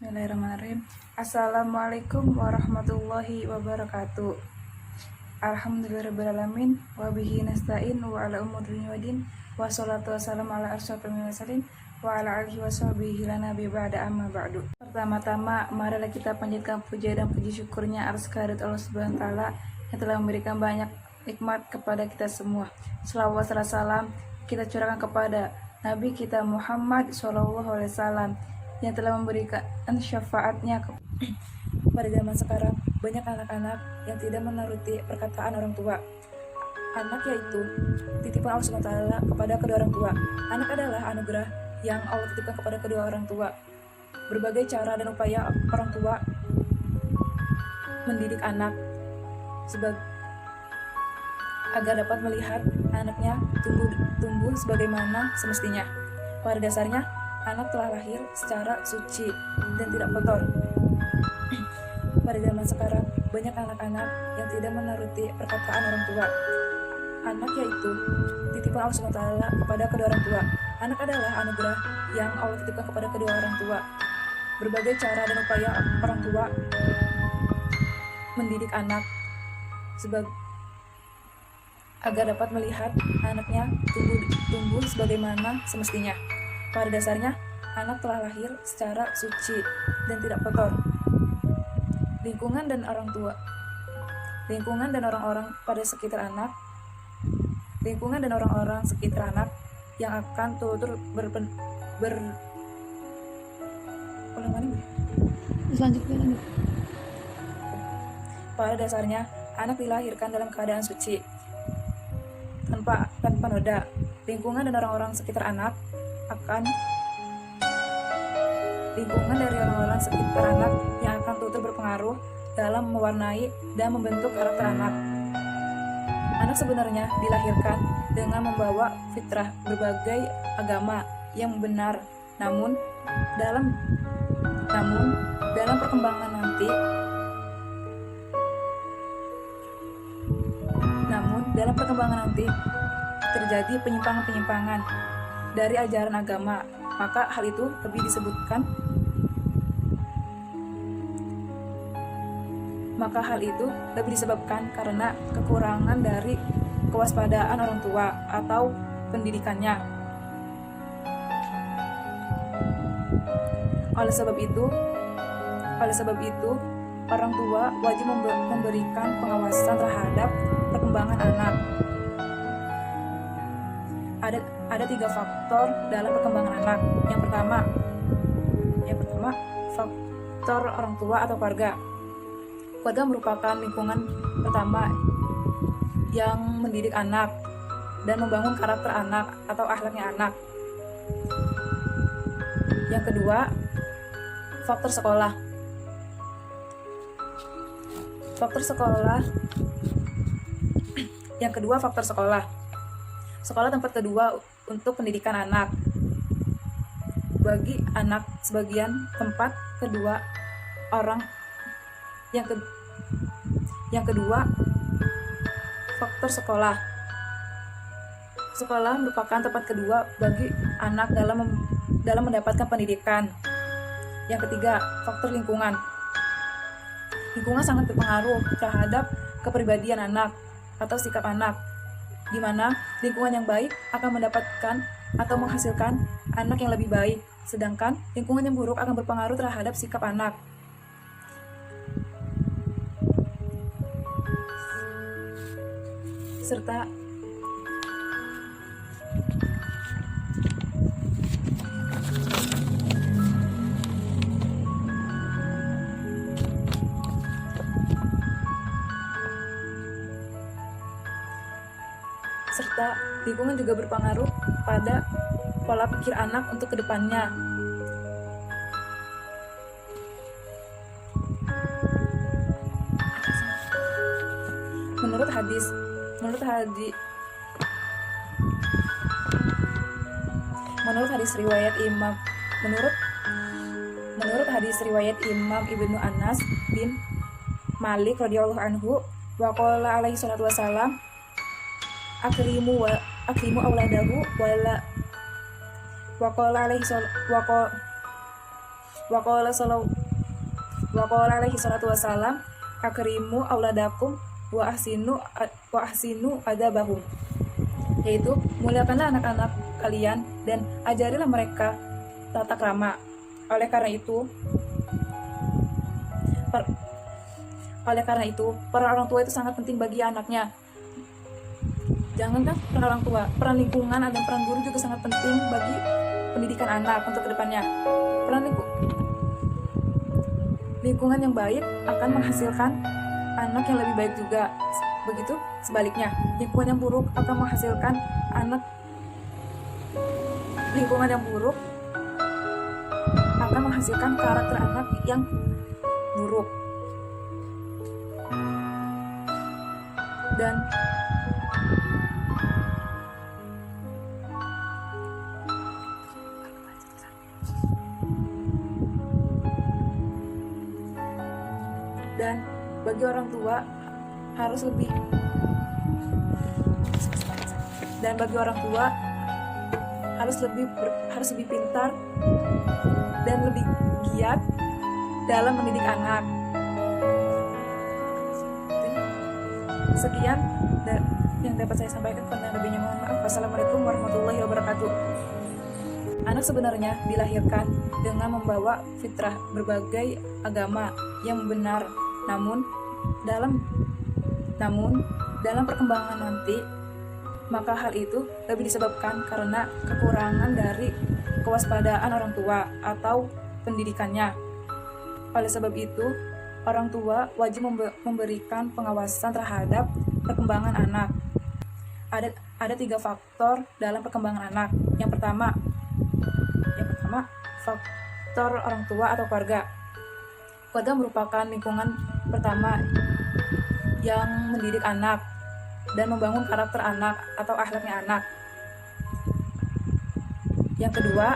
Bismillahirrahmanirrahim. Assalamualaikum warahmatullahi wabarakatuh. Alhamdulillahirrahmanirrahim. Wabihi nasta'in wa ala umuri wadin. Wassalatu wassalamu ala arsyadil mursalin wa ala alihi washabihi lana bi ba'da amma ba'du. Pertama-tama marilah kita panjatkan puja dan puji syukurnya atas kehadirat Allah Subhanahu wa taala yang telah memberikan banyak nikmat kepada kita semua. Selawat serta salam kita curahkan kepada Nabi kita Muhammad SAW yang telah memberikan syafaatnya pada zaman sekarang. Banyak anak-anak yang tidak menuruti perkataan orang tua. Anak yaitu titipan Allah SWT kepada kedua orang tua. Anak adalah anugerah yang Allah titipkan kepada kedua orang tua. Berbagai cara dan upaya orang tua mendidik anak agar dapat melihat anaknya tumbuh sebagaimana semestinya. Pada dasarnya, anak telah lahir secara suci dan tidak kotor. Pada zaman sekarang, banyak anak-anak yang tidak menuruti perkataan orang tua. Anak yaitu titipan Allah SWT kepada kedua orang tua. Anak adalah anugerah yang Allah titipkan kepada kedua orang tua. Berbagai cara dan upaya orang tua mendidik anak agar dapat melihat anaknya tumbuh sebagaimana semestinya. Pada dasarnya, anak telah lahir secara suci dan tidak kotor. Lingkungan dan orang-orang pada sekitar anak. Lingkungan dan orang-orang sekitar anak yang akan turut Lanjut. Pada dasarnya, anak dilahirkan dalam keadaan suci, tanpa noda. Lingkungan dan orang-orang sekitar anak yang akan turut berpengaruh dalam mewarnai dan membentuk karakter anak. Anak sebenarnya dilahirkan dengan membawa fitrah berbagai agama yang benar, namun dalam perkembangan nanti terjadi penyimpangan dari ajaran agama, maka hal itu lebih disebabkan karena kekurangan dari kewaspadaan orang tua atau pendidikannya. Oleh sebab itu, orang tua wajib memberikan pengawasan terhadap perkembangan anak. Ada 3 faktor dalam perkembangan anak. Yang pertama, faktor orang tua atau keluarga. Keluarga merupakan lingkungan pertama yang mendidik anak dan membangun karakter anak atau akhlaknya anak. Yang kedua, faktor sekolah. Sekolah tempat kedua untuk pendidikan anak. Bagi anak sebagian tempat kedua orang. Yang kedua, faktor sekolah. Sekolah merupakan tempat kedua bagi anak dalam mendapatkan pendidikan. Yang ketiga, faktor lingkungan. Lingkungan sangat berpengaruh terhadap kepribadian anak atau sikap anak, di mana lingkungan yang baik akan mendapatkan atau menghasilkan anak yang lebih baik, sedangkan lingkungan yang buruk akan berpengaruh terhadap sikap anak. Serta lingkungan juga berpengaruh pada pola pikir anak untuk kedepannya. Menurut hadis riwayat Imam Ibnu Anas bin Malik radhiyallahu anhu, wa qala alaihi salatu wasalam, akrimu auladahu wa qala alaihi Wa qala alaihi salatu wassalam, akrimu auladakum wa ahsinu adabahum, yaitu muliakanlah anak-anak kalian dan ajarilah mereka tata krama. Oleh karena itu peran orang tua itu sangat penting bagi anaknya. Jangankan peran orang tua, peran lingkungan dan peran guru juga sangat penting bagi pendidikan anak untuk kedepannya. Lingkungan yang baik akan menghasilkan anak yang lebih baik juga. Begitu sebaliknya, lingkungan yang buruk akan menghasilkan karakter anak yang buruk. Dan bagi orang tua harus lebih pintar dan lebih giat dalam mendidik anak. Sekian yang dapat saya sampaikan, kurang lebihnya mohon maaf. Wassalamualaikum warahmatullahi wabarakatuh. Anak sebenarnya dilahirkan dengan membawa fitrah berbagai agama yang benar, namun dalam perkembangan nanti, maka hal itu lebih disebabkan karena kekurangan dari kewaspadaan orang tua atau pendidikannya. Oleh sebab itu, orang tua wajib memberikan pengawasan terhadap perkembangan anak. Ada 3 faktor dalam perkembangan anak. Yang pertama, faktor orang tua atau keluarga. Keluarga merupakan lingkungan pertama yang mendidik anak dan membangun karakter anak atau akhlaknya anak. Yang kedua,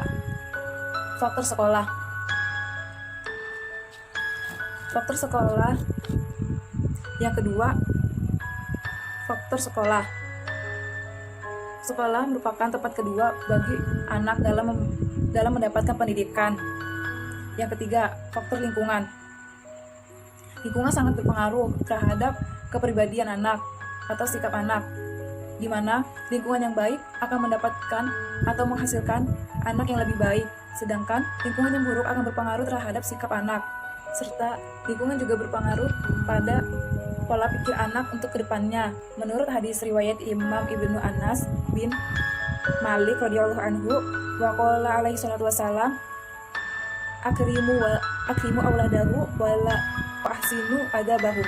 faktor sekolah. Sekolah merupakan tempat kedua bagi anak dalam mendapatkan pendidikan. Yang ketiga, faktor lingkungan. Lingkungan sangat berpengaruh terhadap kepribadian anak atau sikap anak, di mana lingkungan yang baik akan mendapatkan atau menghasilkan anak yang lebih baik, sedangkan lingkungan yang buruk akan berpengaruh terhadap sikap anak, serta lingkungan juga berpengaruh pada pola pikir anak untuk kedepannya. Menurut hadis riwayat Imam Ibnu Anas bin Malik radhiyallahu anhu, wa qala alaihi salatu wassalam, akrimu auladahu wa ahsinu adabahum,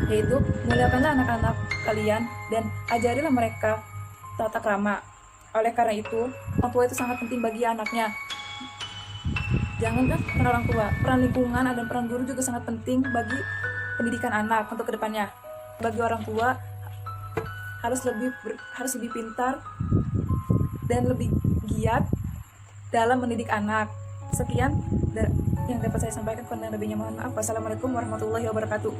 yaitu muliakanlah anak-anak kalian dan ajarilah mereka tata krama. Oleh karena itu, orang tua itu sangat penting bagi anaknya. Jangankan peran orang tua, peran lingkungan dan peran guru juga sangat penting bagi pendidikan anak untuk kedepannya. Bagi orang tua harus lebih pintar dan lebih giat dalam mendidik anak. Sekian yang dapat saya sampaikan, kurang lebihnya mohon maaf. Wassalamualaikum warahmatullahi wabarakatuh.